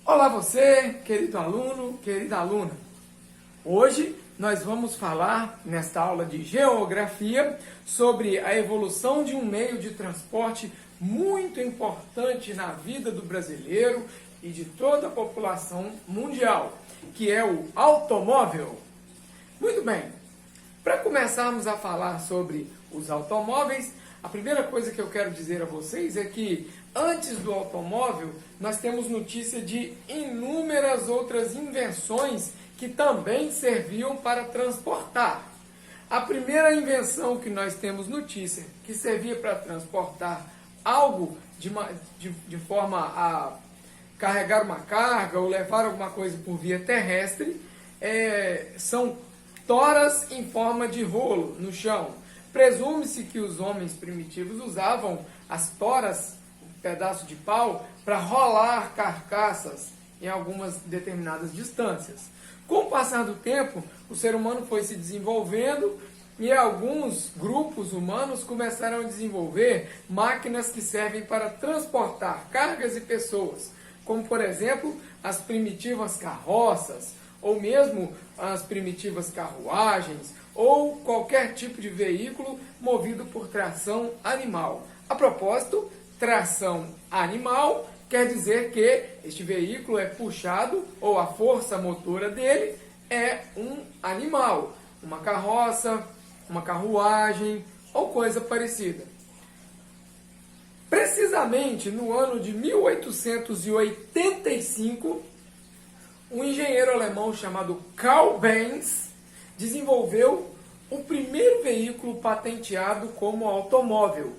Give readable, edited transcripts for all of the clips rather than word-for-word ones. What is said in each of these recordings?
Olá você, querido aluno, querida aluna. Hoje nós vamos falar, nesta aula de Geografia, sobre a evolução de um meio de transporte muito importante na vida do brasileiro e de toda a população mundial, que é o automóvel. Muito bem, para começarmos a falar sobre os automóveis, a primeira coisa que eu quero dizer a vocês é que antes do automóvel, nós temos notícia de inúmeras outras invenções que também serviam para transportar. A primeira invenção que nós temos notícia, que servia para transportar algo de forma a carregar uma carga ou levar alguma coisa por via terrestre, são toras em forma de rolo no chão. Presume-se que os homens primitivos usavam as toras, um pedaço de pau, para rolar carcaças em algumas determinadas distâncias. Com o passar do tempo, o ser humano foi se desenvolvendo e alguns grupos humanos começaram a desenvolver máquinas que servem para transportar cargas e pessoas, como por exemplo as primitivas carroças, ou mesmo as primitivas carruagens, ou qualquer tipo de veículo movido por tração animal. A propósito, tração animal quer dizer que este veículo é puxado, ou a força motora dele é um animal, uma carroça, uma carruagem ou coisa parecida. Precisamente no ano de 1885, um engenheiro alemão chamado Carl Benz desenvolveu o primeiro veículo patenteado como automóvel.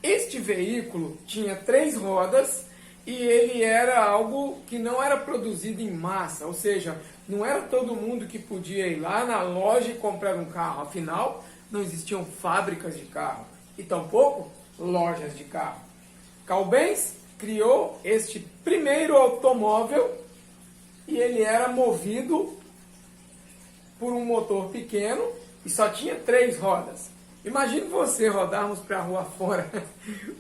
Este veículo tinha 3 rodas e ele era algo que não era produzido em massa, ou seja, não era todo mundo que podia ir lá na loja e comprar um carro. Afinal, não existiam fábricas de carro e tampouco lojas de carro. Carl Benz criou este primeiro automóvel e ele era movido por um motor pequeno e só tinha 3 rodas. Imagine você rodarmos para a rua fora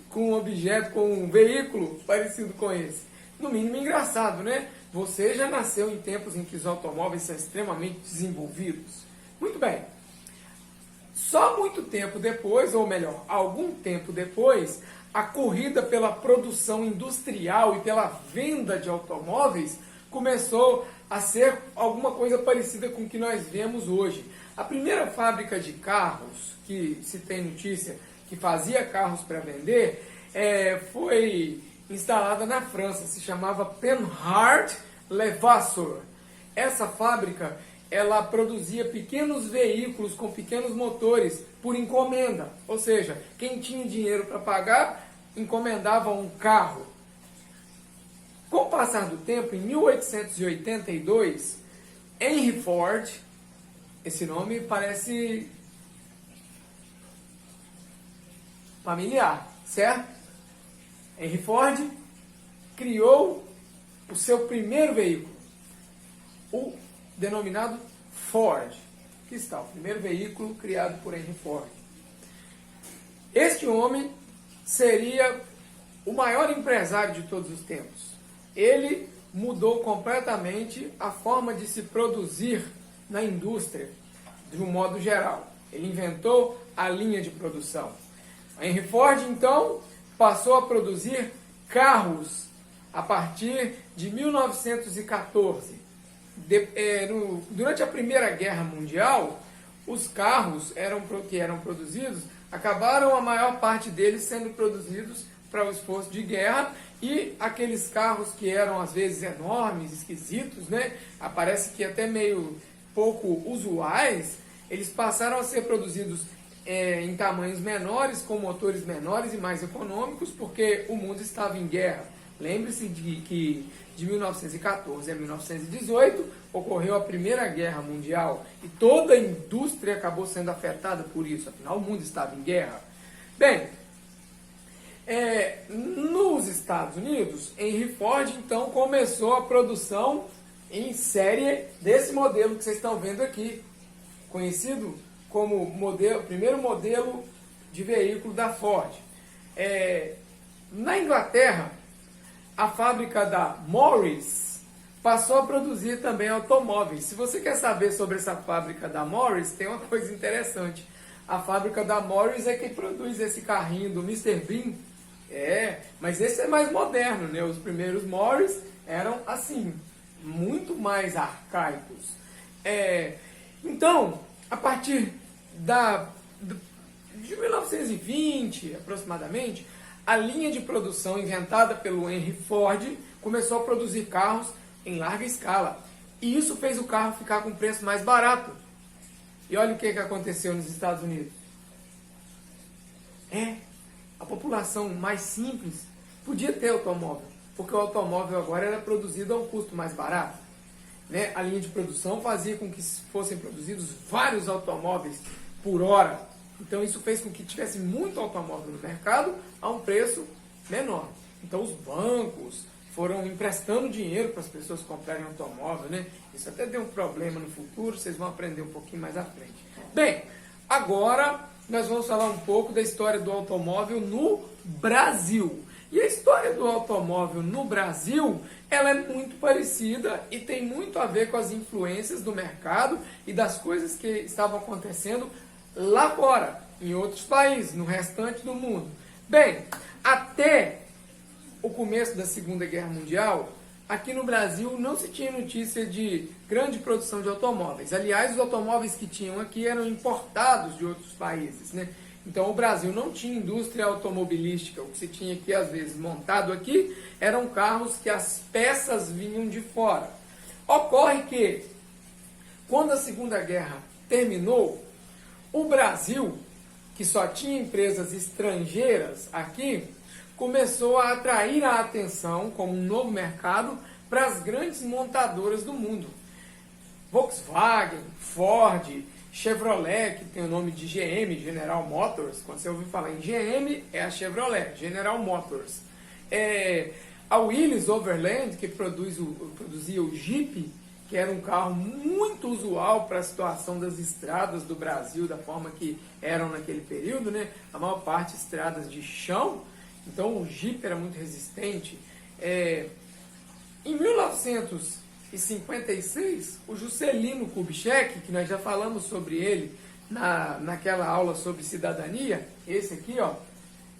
com um objeto, com um veículo parecido com esse. No mínimo engraçado, né? Você já nasceu em tempos em que os automóveis são extremamente desenvolvidos. Muito bem. Só muito tempo depois, ou melhor, algum tempo depois, a corrida pela produção industrial e pela venda de automóveis começou a ser alguma coisa parecida com o que nós vemos hoje. A primeira fábrica de carros que se tem notícia que fazia carros para vender foi instalada na França, se chamava Panhard Levasseur. Essa fábrica ela produzia pequenos veículos com pequenos motores por encomenda, ou seja, quem tinha dinheiro para pagar encomendava um carro. Com o passar do tempo, em 1882, Henry Ford, esse nome parece familiar, certo? Henry Ford criou o seu primeiro veículo, o denominado Ford. Aqui está, o primeiro veículo criado por Henry Ford. Este homem seria o maior empresário de todos os tempos. Ele mudou completamente a forma de se produzir na indústria, de um modo geral. Ele inventou a linha de produção. Henry Ford, então, passou a produzir carros a partir de 1914. Durante a Primeira Guerra Mundial, os carros que eram produzidos, acabaram a maior parte deles sendo produzidos para o esforço de guerra, e aqueles carros que eram às vezes enormes, esquisitos, né? Parece que até meio pouco usuais, eles passaram a ser produzidos em tamanhos menores, com motores menores e mais econômicos, porque o mundo estava em guerra. Lembre-se de que de 1914 a 1918 ocorreu a Primeira Guerra Mundial e toda a indústria acabou sendo afetada por isso, afinal o mundo estava em guerra. Bem, nos Estados Unidos, Henry Ford então começou a produção em série desse modelo que vocês estão vendo aqui, conhecido como primeiro modelo de veículo da Ford. Na Inglaterra, a fábrica da Morris passou a produzir também automóveis. Se você quer saber sobre essa fábrica da Morris, tem uma coisa interessante. A fábrica da Morris é que produz esse carrinho do Mr. Bean. Mas esse é mais moderno, né? Os primeiros Morris eram assim, muito mais arcaicos. Então, a partir de 1920, aproximadamente, a linha de produção inventada pelo Henry Ford começou a produzir carros em larga escala. E isso fez o carro ficar com preço mais barato. E olha o que aconteceu nos Estados Unidos. A população mais simples podia ter automóvel, porque o automóvel agora era produzido a um custo mais barato. Né? A linha de produção fazia com que fossem produzidos vários automóveis por hora. Então isso fez com que tivesse muito automóvel no mercado a um preço menor. Então os bancos foram emprestando dinheiro para as pessoas comprarem automóvel, né? Isso até deu um problema no futuro, vocês vão aprender um pouquinho mais à frente. Bem, agora nós vamos falar um pouco da história do automóvel no Brasil. E a história do automóvel no Brasil, ela é muito parecida e tem muito a ver com as influências do mercado e das coisas que estavam acontecendo lá fora, em outros países, no restante do mundo. Bem, até o começo da Segunda Guerra Mundial, aqui no Brasil não se tinha notícia de grande produção de automóveis. Aliás, os automóveis que tinham aqui eram importados de outros países, né? Então o Brasil não tinha indústria automobilística. O que se tinha aqui, às vezes, montado aqui, eram carros que as peças vinham de fora. Ocorre que, quando a Segunda Guerra terminou, o Brasil, que só tinha empresas estrangeiras aqui, começou a atrair a atenção como um novo mercado para as grandes montadoras do mundo. Volkswagen, Ford, Chevrolet, que tem o nome de GM, General Motors. Quando você ouvir falar em GM, é a Chevrolet, General Motors. A Willys Overland, que produzia o Jeep, que era um carro muito usual para a situação das estradas do Brasil, da forma que eram naquele período, né? A maior parte estradas de chão. Então o Jeep era muito resistente. Em 1956, o Juscelino Kubitschek, que nós já falamos sobre ele naquela aula sobre cidadania, esse aqui, ó,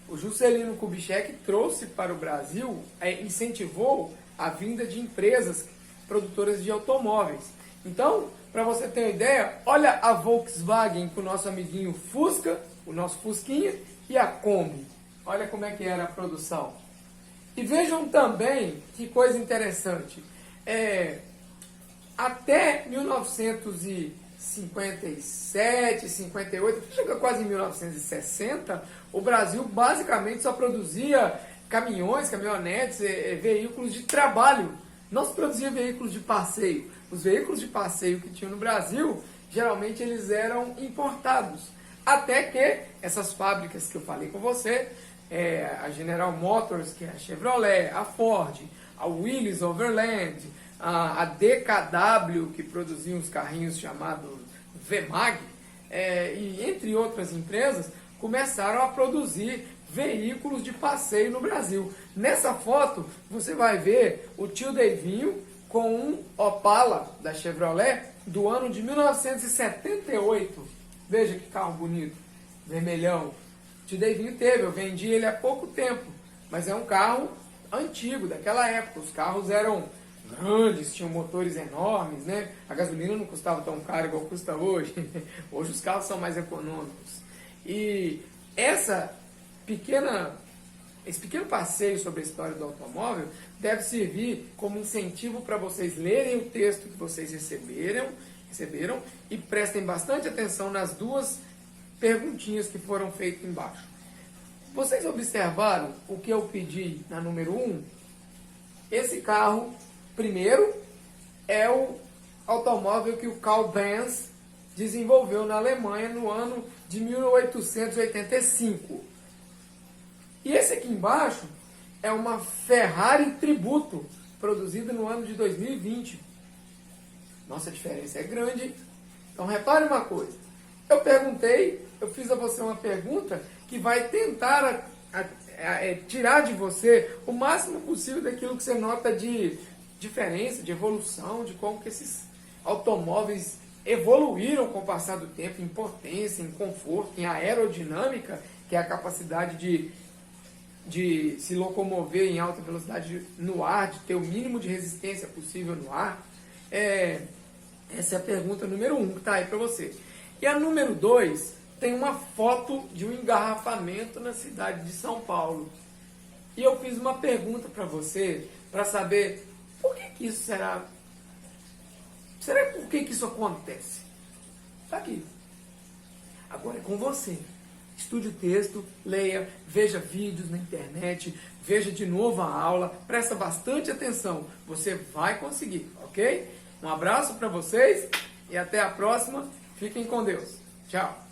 o Juscelino Kubitschek trouxe para o Brasil, incentivou a vinda de empresas produtoras de automóveis. Então, para você ter uma ideia, olha a Volkswagen com o nosso amiguinho Fusca, o nosso Fusquinha, e a Kombi. Olha como é que era a produção. E vejam também que coisa interessante. Até 1957, 58, chega quase em 1960, o Brasil basicamente só produzia caminhões, caminhonetes, veículos de trabalho. Não se produzia veículos de passeio. Os veículos de passeio que tinham no Brasil, geralmente eles eram importados. Até que essas fábricas que eu falei com você, a General Motors, que é a Chevrolet, a Ford, a Willys Overland, a DKW, que produzia uns carrinhos chamados VMAG, e entre outras empresas, começaram a produzir veículos de passeio no Brasil. Nessa foto, você vai ver o tio Deivinho com um Opala da Chevrolet do ano de 1978. Veja que carro bonito, vermelhão. O tio Deivinho teve, eu vendi ele há pouco tempo, mas é um carro antigo, daquela época. Os carros eram grandes, tinham motores enormes, né? A gasolina não custava tão caro igual custa hoje. Hoje os carros são mais econômicos. E esse pequeno passeio sobre a história do automóvel deve servir como incentivo para vocês lerem o texto que vocês receberam e prestem bastante atenção nas duas perguntinhas que foram feitas embaixo. Vocês observaram o que eu pedi na número 1? Esse carro, primeiro, é o automóvel que o Carl Benz desenvolveu na Alemanha no ano de 1885. E esse aqui embaixo é uma Ferrari Tributo, produzida no ano de 2020. Nossa, a diferença é grande. Então repare uma coisa. Eu fiz a você uma pergunta que vai tentar tirar de você o máximo possível daquilo que você nota de diferença, de evolução, de como que esses automóveis evoluíram com o passar do tempo em potência, em conforto, em aerodinâmica, que é a capacidade de se locomover em alta velocidade no ar, de ter o mínimo de resistência possível no ar. Essa é a pergunta número 1 que está aí para você. E a número 2 tem uma foto de um engarrafamento na cidade de São Paulo. E eu fiz uma pergunta para você, para saber por que isso será... Será por que isso acontece? Está aqui. Agora é com você. Estude o texto, leia, veja vídeos na internet, veja de novo a aula, presta bastante atenção. Você vai conseguir, ok? Um abraço para vocês e até a próxima. Fiquem com Deus. Tchau.